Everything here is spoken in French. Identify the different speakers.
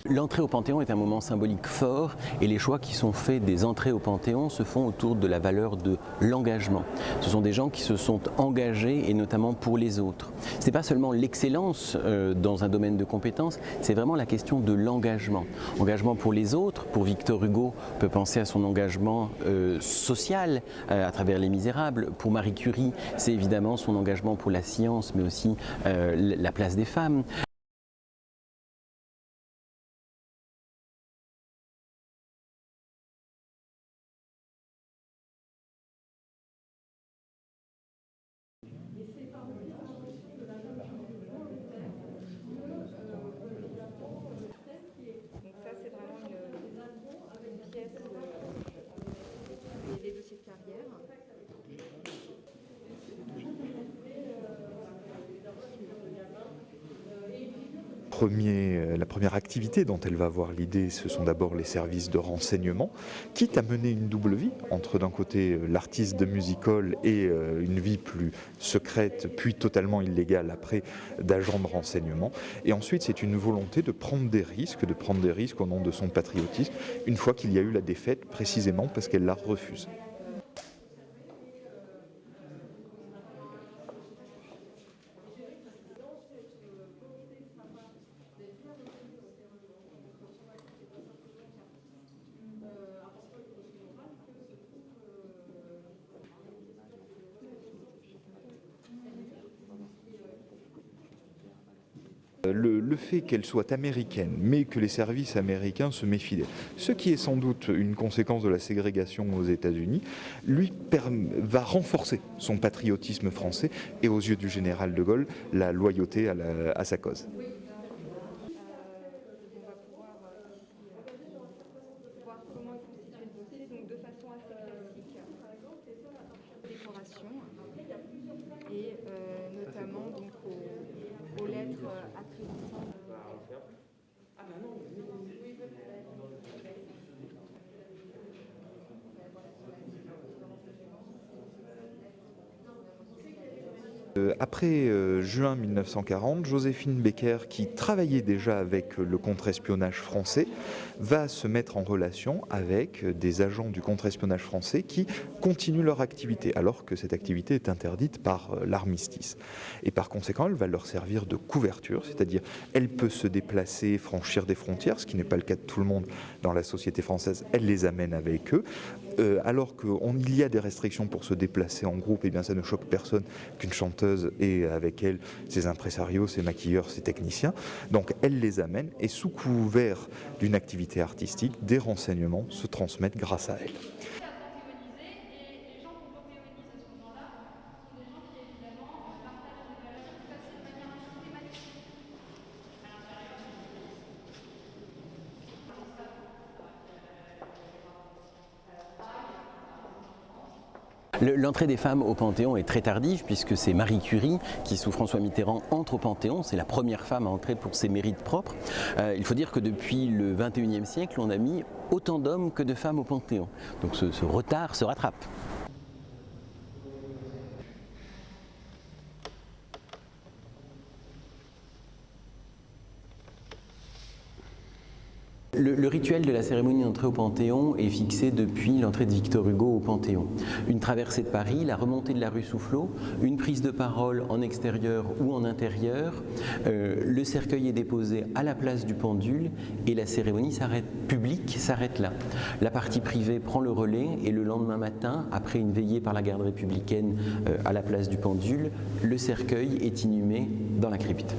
Speaker 1: L'entrée au Panthéon est un moment symbolique fort et les choix qui sont faits des entrées au Panthéon se font autour de la valeur de l'engagement. Ce sont des gens qui se sont engagés et notamment pour les autres. Ce n'est pas seulement l'excellence dans un domaine de compétences, c'est vraiment la question de l'engagement. Engagement pour les autres, pour Victor Hugo, on peut penser à son engagement social à travers Les Misérables. Pour Marie Curie, c'est évidemment son engagement pour la science mais aussi la place des femmes.
Speaker 2: Donc ça, c'est vraiment une pièce des dossiers de carrière.
Speaker 3: La première activité dont elle va avoir l'idée, ce sont d'abord les services de renseignement, quitte à mener une double vie, entre d'un côté l'artiste de music-hall et une vie plus secrète, puis totalement illégale après, d'agent de renseignement. Et ensuite, c'est une volonté de prendre des risques au nom de son patriotisme, une fois qu'il y a eu la défaite, précisément parce qu'elle la refuse. Le fait qu'elle soit américaine, mais que les services américains se méfient d'elle, ce qui est sans doute une conséquence de la ségrégation aux États-Unis, va renforcer son patriotisme français et aux yeux du général de Gaulle, la loyauté à sa cause.
Speaker 2: Voir comment est constitué le dossier, donc de façon assez classique, décoration et notamment donc aux lettres accréditantes.
Speaker 3: Après juin 1940, Joséphine Baker, qui travaillait déjà avec le contre-espionnage français, va se mettre en relation avec des agents du contre-espionnage français qui continuent leur activité, alors que cette activité est interdite par l'armistice. Et par conséquent, elle va leur servir de couverture, c'est-à-dire elle peut se déplacer, franchir des frontières, ce qui n'est pas le cas de tout le monde dans la société française, elle les amène avec eux. Alors qu'il y a des restrictions pour se déplacer en groupe, et bien ça ne choque personne qu'une chanteuse ait avec elle ses impresarios, ses maquilleurs, ses techniciens. Donc elle les amène et sous couvert d'une activité artistique, des renseignements se transmettent grâce à elle.
Speaker 1: L'entrée des femmes au Panthéon est très tardive puisque c'est Marie Curie qui, sous François Mitterrand, entre au Panthéon. C'est la première femme à entrer pour ses mérites propres. Il faut dire que depuis le XXIe siècle, on a mis autant d'hommes que de femmes au Panthéon. Donc ce retard se rattrape. Le rituel de la cérémonie d'entrée au Panthéon est fixé depuis l'entrée de Victor Hugo au Panthéon. Une traversée de Paris, la remontée de la rue Soufflot, une prise de parole en extérieur ou en intérieur, le cercueil est déposé à la place du pendule et la cérémonie publique s'arrête là. La partie privée prend le relais et le lendemain matin, après une veillée par la garde républicaine à la place du pendule, le cercueil est inhumé dans la crypte.